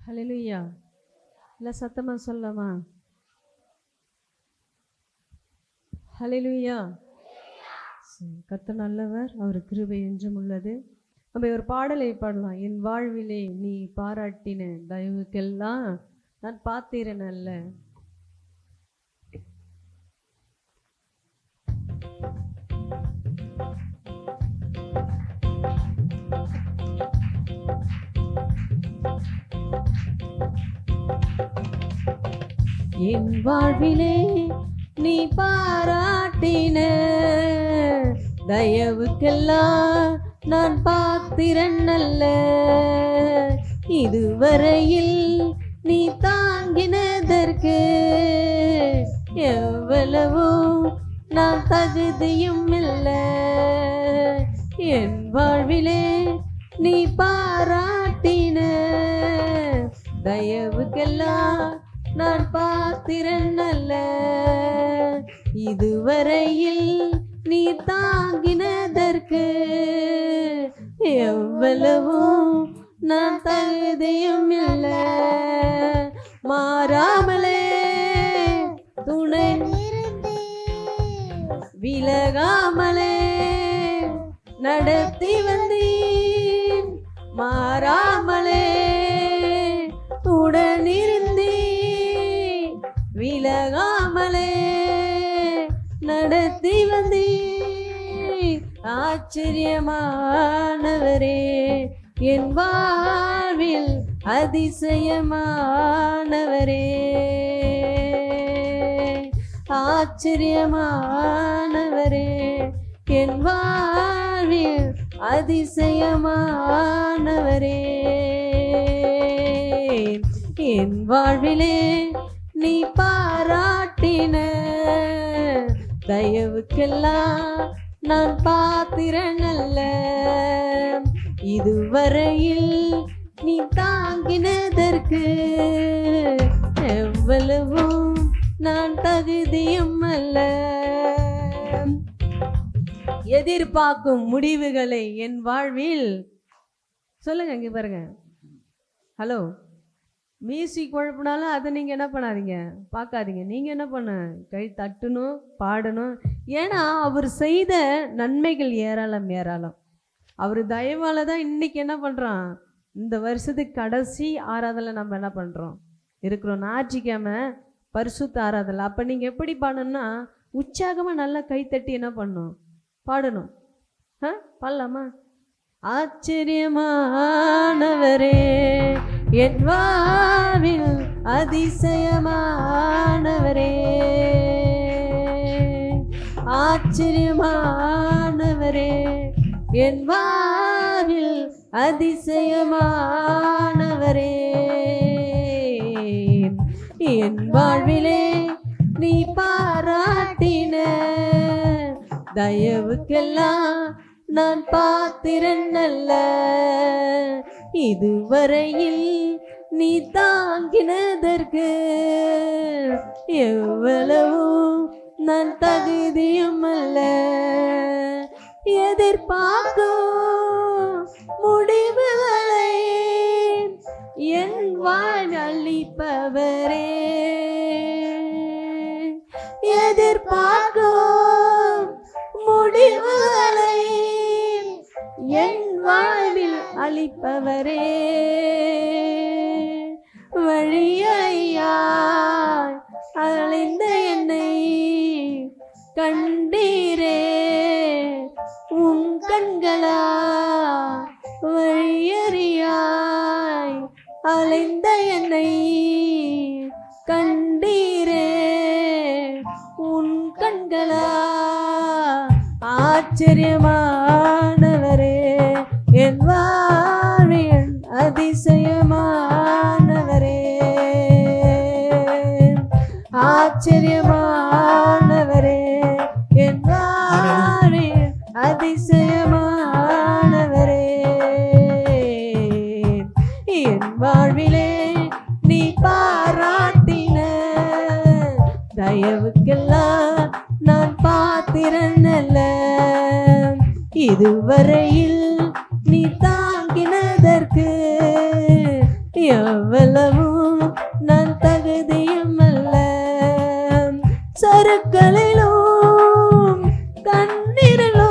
ஹல்லேலூயா. இல்லை சத்தமா சொல்லலாமா? ஹல்லேலூயா. கர்த்தர் நல்லவர், அவர் கிருபை என்றும் உள்ளது. நம்ம ஒரு பாடலை பாடலாம். என் வாழ்விலே நீ பாராட்டின தயவுக்கெல்லாம் நான் பார்த்தீரன் அல்ல. என் வாழ்விலே நீ பாராட்டின தயவுக்கெல்லாம் நான் பாத்திரன் அல்ல. இதுவரையில் நீ தாங்கினதற்கு எவ்வளவோ நான் தகுதியும் இல்லை. என் வாழ்விலே நீ பாராட்டின தயவுக்கெல்லாம் நான் பாத்திரன் அல்ல. இதுவரையில் நீ தாங்கினதற்கு எவ்வளவும் நான் தகுதியும் இல்லை. மாறாமலே துணை விலகாமலே நடத்தி வந்தீன். மாறாமலே உடனிருந்தீ, விலகாமலே நடத்தி வந்தீ. ஆச்சரியமானவரே, என் வாழ்வில் அதிசயமானவரே. ஆச்சரியமானவரே, என் வாழ்வில் அதிசயமானவரே. என் வாழ்விலே நீ பாராட்டின தயவுக்கெல்லாம் நான் பாத்திரன் அல்ல. இதுவரையில் நீ தாங்கினதற்கு எவ்வளவும் நான் தகுதியும் அல்ல. எதிர்பார்க்கும் முடிவுகளை என் வாழ்வில் சொல்லுங்க. இங்க பாருங்க, ஹலோ, மியூசிக் குழப்பினாலும் அதை நீங்கள் என்ன பண்ணாதீங்க, பார்க்காதீங்க. நீங்கள் என்ன பண்ண, கை தட்டணும், பாடணும். ஏன்னா அவர் செய்த நன்மைகள் ஏராளம் ஏராளம். அவர் தயவால் தான் இன்றைக்கி என்ன பண்ணுறான், இந்த வருஷத்துக்கு கடைசி ஆராதனை நம்ம என்ன பண்ணுறோம் இருக்கிறோம், ஞாயிற்றுக்கிழமை பரிசுத்த ஆராதனை. அப்போ நீங்கள் எப்படி பாடணும்னா உற்சாகமாக நல்லா கைத்தட்டி என்ன பண்ணணும், பாடணும். பாடலாமா? ஆச்சரியமானவரே, என் வாழ்வில் அதிசயமானவரே. ஆச்சரியமானவரே, என் வாழ்வில் அதிசயமானவரே. என் வாழ்விலே நீ பாராட்டின தயவுக்கெல்லாம் நான் பாத்திரன் அல்ல. இதுவரையில் நீ தாங்கினதற்கு எவ்வளவும் நான் தகுதியும் அல்ல. எதிர்பார்க்கும் முடிவுகளை என் வாழ் அளிப்பவரே. எதிர்பார்க்கும் முடிவுகளை என் வாழ்வில் அளிப்பவரே. வழியாய் அலைந்த என்னை கண்டீரே உன் கண்களா. வழியறியாய் அலைந்த என்னை கண்டீரே உன் கண்களா. ஆச்சரியமானவரே, என் வாழ்வின் அதிசயமானவரே. ஆச்சரியமானவரே, என் வாழ்வின் அதிசயமானவரே. என் வாழ்விலே நீ பாராட்டின தயவுக்கெல்லாம் நான் பாத்திரன் அல்ல. இதுவரையில் நீ தாங்கினதற்கு எவ்வளவும் நான் தகுதியும் அல்ல. சறுக்களிலும் கண்ணீரிலும்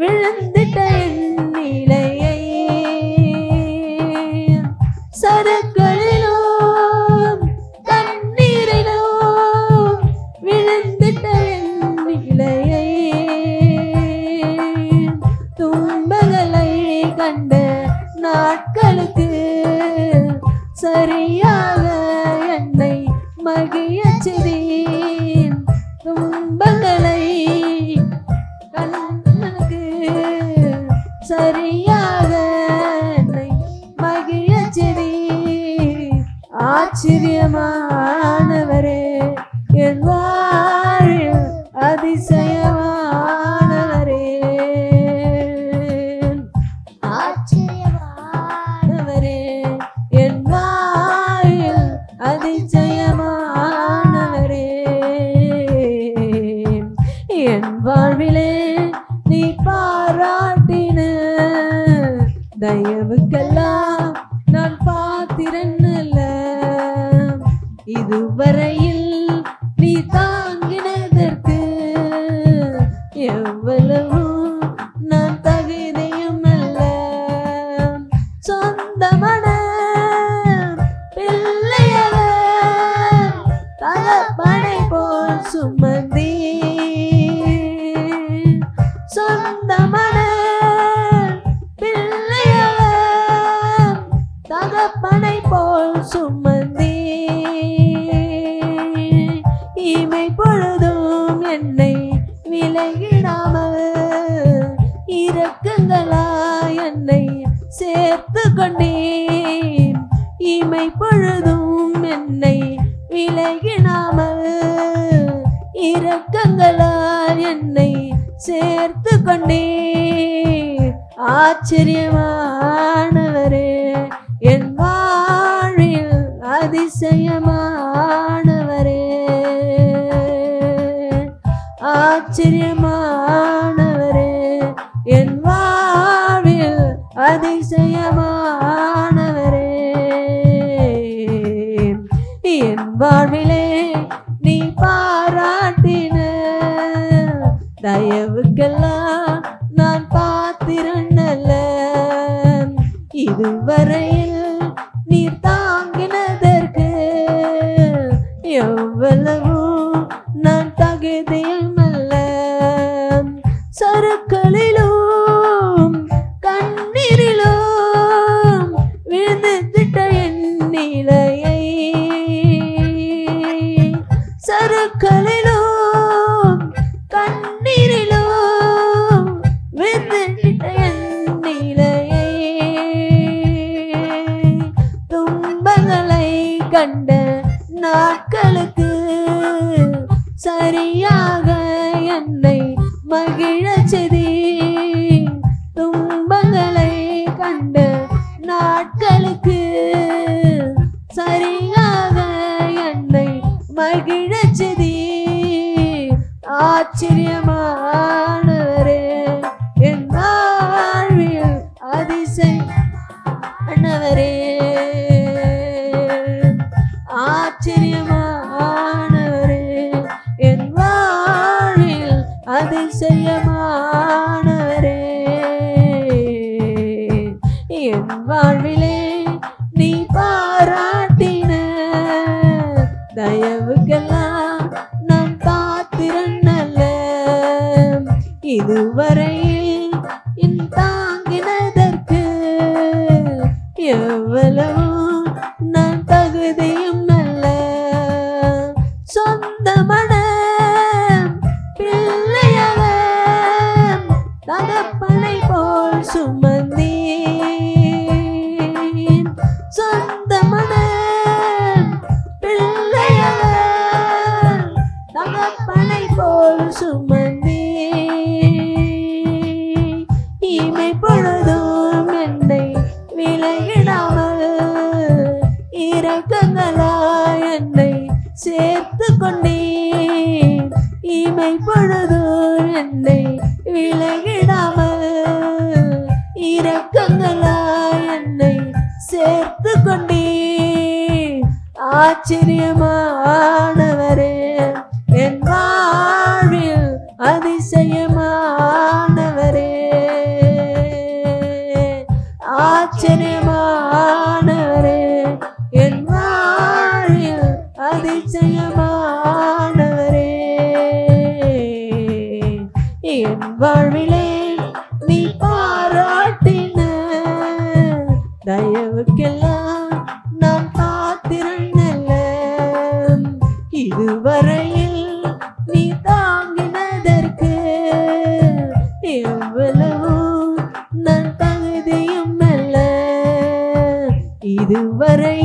விழுந்திட்ட என் நிலையை, சறுக்களிலும் கண்ணீரிலும் விழுந்திட்ட என் நிலையை, துன்பங்களை கண்ட நாட்களுக்கு சரியாக என்னை மகிழச் செய்தீர். துன்பங்களை கண்ணுக்கு சரியாக என்னை மகிழச் செய்தீர். ஆச்சரியமானவரே, என் வாழ்வில் அதிசயமானவரே, ஆச்சரியமானவரே, என் வாழ்வில் அதிசயமானவரே. என் வாழ்விலே நீ பாராட்டின தயவுக்கெல்லாம் நான் பாத்திரன் அல்ல. இதுவரையில் நீ தாங்கினதற்கு எவ்வளவும் நான் தகுதியும் அல்ல. சொந்தமான பிள்ளையவ தகப்பனை போல் சுமந்தி, சொந்தமான பிள்ளையவ தகப்பனை போல் சுமந்தி, இமை பொழுதும் என்னை விலகிடாமல் இரக்கங்களாய் என்னை சேர்த்து கொண்டேன். இமை பொழுதும் என்னை விலகிடாமல் இரக்கங்களாய் என்னை சேர்த்து கொண்டேன். ஆச்சரியமானவரே, என் வாழ்வில் அதிசயமானவரே, ஆச்சரியமானவரே, என் வாழ்வில் அதிசயமானவரே. என் வாழ்விலே நீ பாராட்டின தயவுக்கெல்லாம் நான் பாத்திரன் அல்ல. இதுவரையில் நீர் தாங்கினதற்கு எவ்வளவும் நான் தகுதியும் அல்ல. சறுக்களிலும் கண்ணீரிலும் விழுந்திட்ட என் நிலையை, சறுக்களிலும் கண்ணீரிலும் விழுந்திட்ட என் நிலையை, துன்பங்களை கண்ட நாட்களுக்கு சரியாக என்னை மகிழச் செய்தீர். துன்பங்களை கண்ட நாட்களுக்கு சரியாக என்னை மகிழச் செய்தீர். ஆச்சரியமானவரே, என் வாழ்வில் அதிசயமானவரே, ஆச்சரியமானவரே, என் வாழ்வில் அதிசயமானவரே. என் வாழ்விலே நீ பாராட்டின தயவுக்கெல்லாம் நான் பாத்திரன் அல்ல. இதுவரையில் என் தாங்கினதற்கு எவ்வளவும் நான் தகுதியும் அல்ல. சொந்தமான பிள்ளையவ தகப்பனை போல் சுமந்தி, சொந்தமான பிள்ளையவ தகப்பனை போல் சுமந்தி, இமை பொழுதும் என்னை விலகிடாமல் இரக்கங்களாய் என்னை சேர்த்து கொண்டேன். இமை பொழுதும் என்னை விலகிடாமல் இரக்கங்களாய் என்னை சேர்த்து கொண்டீர். ஆச்சரியமானவரே, என் வாழ்வில் அதிசயமானவரே, ஆச்சரியமானவரே, என் வாழ்வில் அதிசயமானவரே. என் வாழ்விலே நீ பாராட்டின தயவுக்கெல்லாம் நான் பாத்திரன் அல்ல. இதுவரையில் நீ தாங்கினதற்கு எவ்வளவு நான் தகுதியும் அல்ல. இதுவரை